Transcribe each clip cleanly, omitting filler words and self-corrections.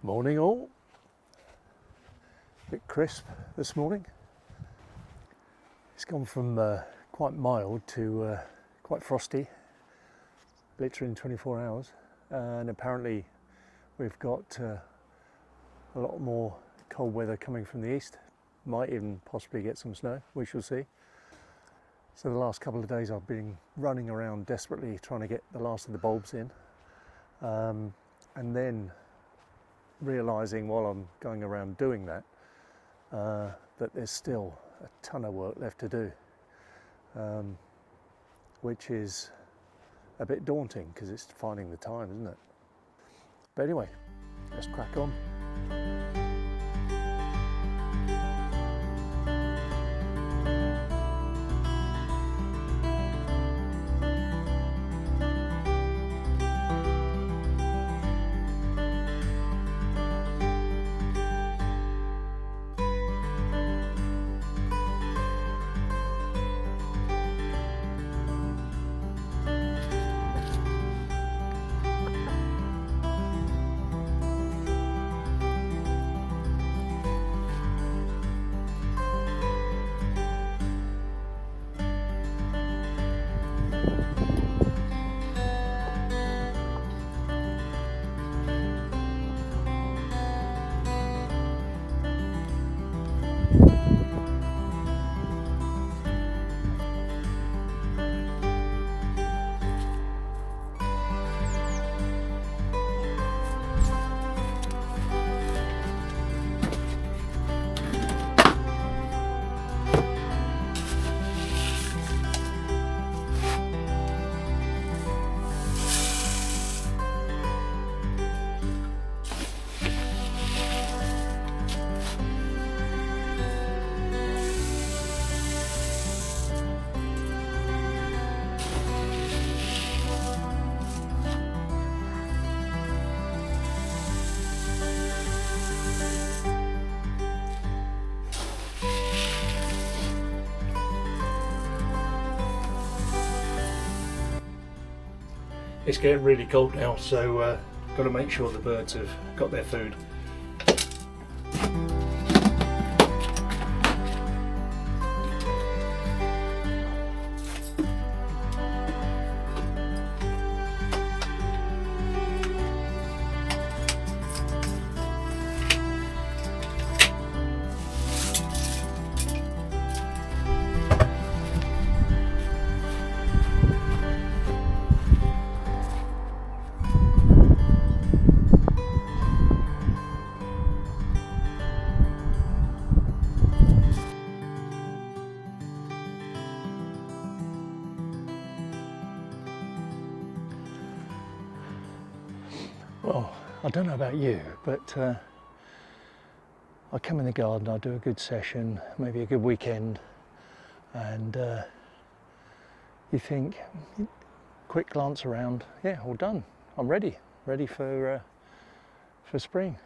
Morning all. Bit crisp this morning. It's gone from quite mild to quite frosty, literally in 24 hours. And apparently we've got a lot more cold weather coming from the east. Might even possibly get some snow, we shall see. So the last couple of days I've been running around desperately trying to get the last of the bulbs in. And then realising while I'm going around doing that, that there's still a ton of work left to do, which is a bit daunting because it's finding the time, isn't it? But anyway, let's crack on. It's getting really cold now, so got to make sure the birds have got their food. Well, I don't know about you, but I come in the garden, I do a good session, maybe a good weekend, and you think, quick glance around, yeah, all done. I'm ready for spring.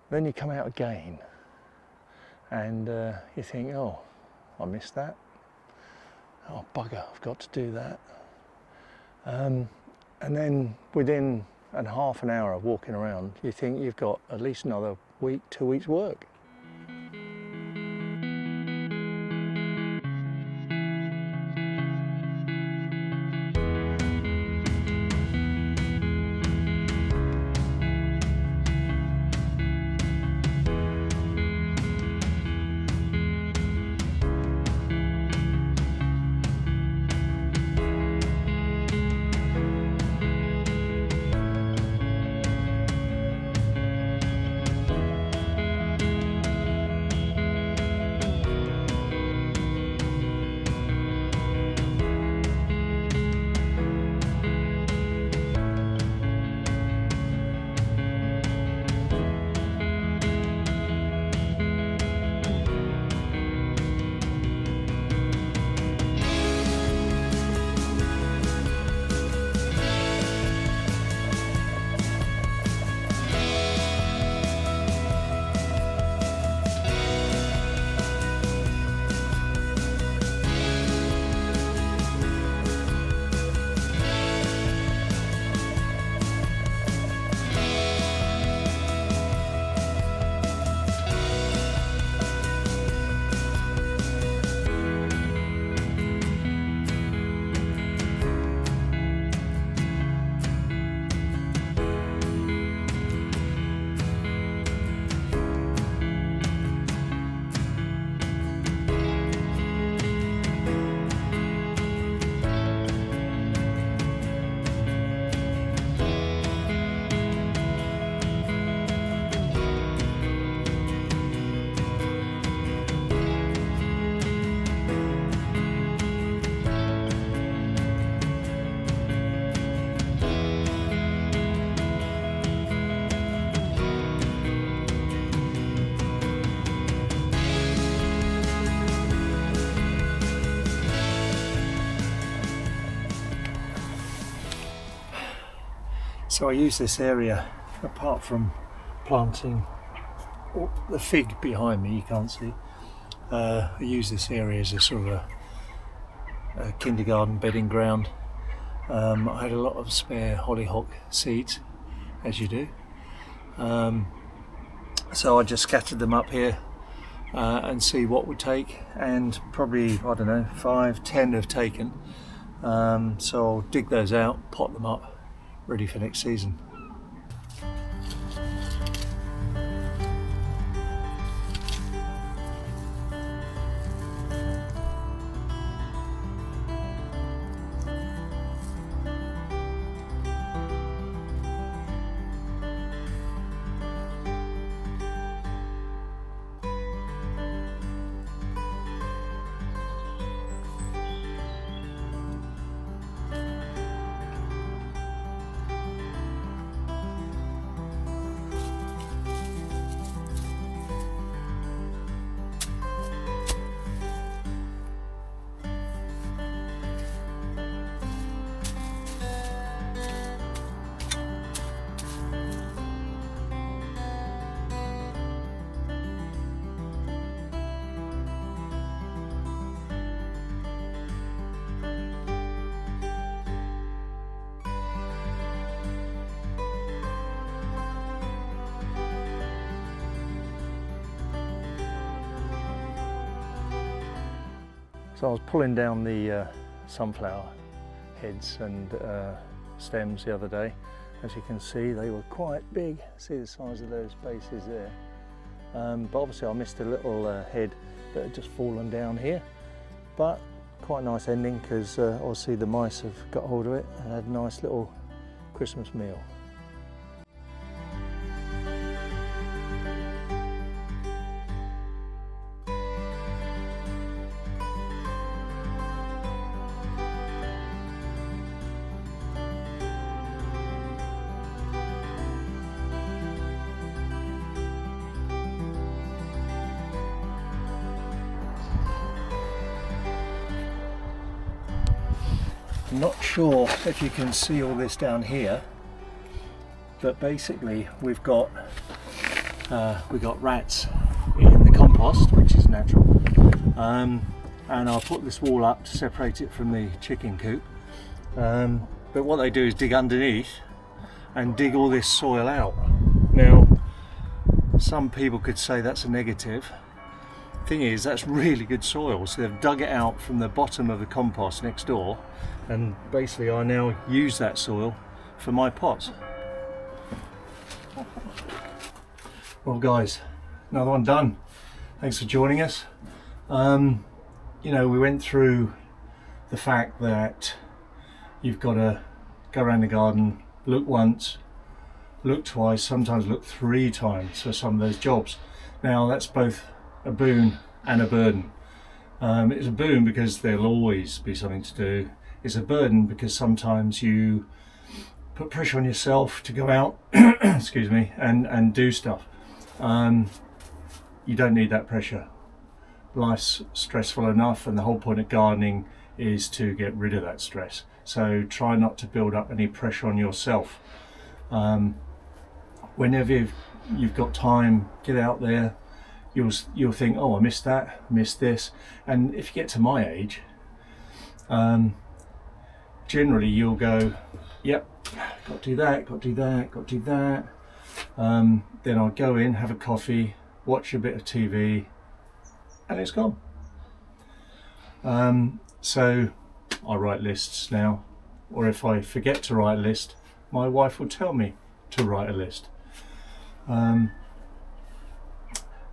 Then you come out again, and you think, oh, I missed that. Oh bugger, I've got to do that. And then within half an hour of walking around, you think you've got at least another week, 2 weeks work. So I use this area, apart from planting the fig behind me, you can't see, I use this area as a sort of a kindergarten bedding ground. I had a lot of spare hollyhock seeds, as you do, so I just scattered them up here and see what would take, and probably, I don't know, 5, 10 have taken, so I'll dig those out, pot them up, ready for next season. So I was pulling down the sunflower heads and stems the other day. As you can see, they were quite big. See the size of those bases there. But obviously I missed a little head that had just fallen down here. But quite a nice ending, because obviously the mice have got hold of it and had a nice little Christmas meal. I'm not sure if you can see all this down here, but basically we've got rats in the compost, which is natural, and I'll put this wall up to separate it from the chicken coop, but what they do is dig underneath and dig all this soil out. Now, some people could say that's a negative. Thing is, that's really good soil, so they've dug it out from the bottom of the compost next door, and basically I now use that soil for my pots. Well guys, another one done. Thanks for joining us. You know, we went through the fact that you've got to go around the garden, look once, look twice, sometimes look 3 times for some of those jobs. Now that's both a boon and a burden. It's a boon because there'll always be something to do. It's a burden because sometimes you put pressure on yourself to go out excuse me, and do stuff. You don't need that pressure. Life's stressful enough, and the whole point of gardening is to get rid of that stress. So try not to build up any pressure on yourself. Whenever you've got time, get out there. You'll think, oh, I missed that, missed this. And if you get to my age, generally you'll go, yep, got to do that, got to do that, got to do that. Then I'll go in, have a coffee, watch a bit of TV, and it's gone. So I write lists now, or if I forget to write a list, my wife will tell me to write a list.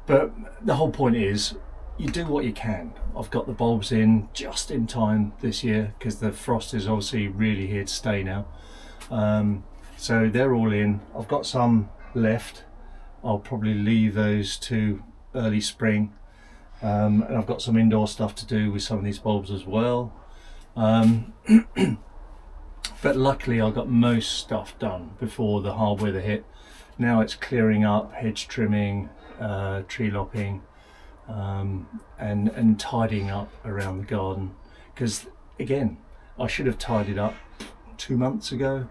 But the whole point is, you do what you can. I've got the bulbs in just in time this year, because the frost is obviously really here to stay now. So they're all in. I've got some left. I'll probably leave those to early spring. And I've got some indoor stuff to do with some of these bulbs as well. But luckily I got most stuff done before the hard weather hit. Now it's clearing up, hedge trimming, tree lopping, and tidying up around the garden, because again, I should have tidied up 2 months ago,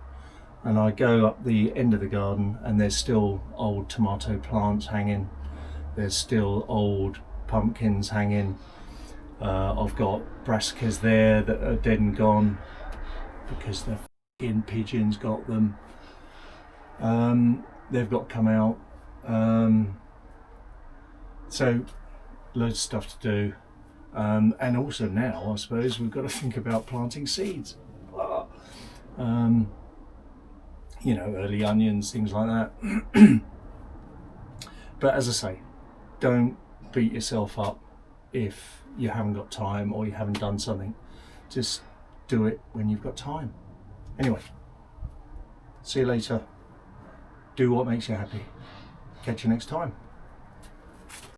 and I go up the end of the garden and there's still old tomato plants hanging, there's still old pumpkins hanging. I've got brassicas there that are dead and gone because the f***ing pigeons got them. They've got to come out. So loads of stuff to do. And also now, I suppose, we've got to think about planting seeds. You know, early onions, things like that. But as I say, don't beat yourself up if you haven't got time or you haven't done something. Just do it when you've got time. Anyway, see you later. Do what makes you happy. Catch you next time.